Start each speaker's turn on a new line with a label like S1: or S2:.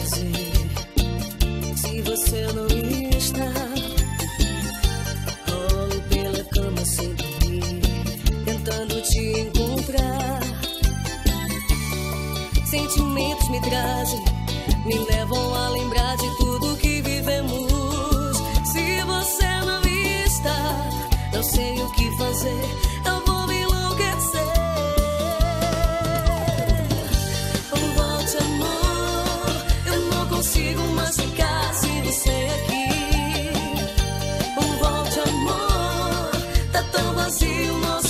S1: fazer se você não está? Rolo pela cama sem dormir, tentando te encontrar. Sentimentos me trazem, me levam a lembrar de tudo que vivemos. Se você não está, não sei o que fazer, eu vou me enlouquecer. Volte, amor, eu não consigo mais ficar sem você aqui. Volte, amor, tá tão vazio nosso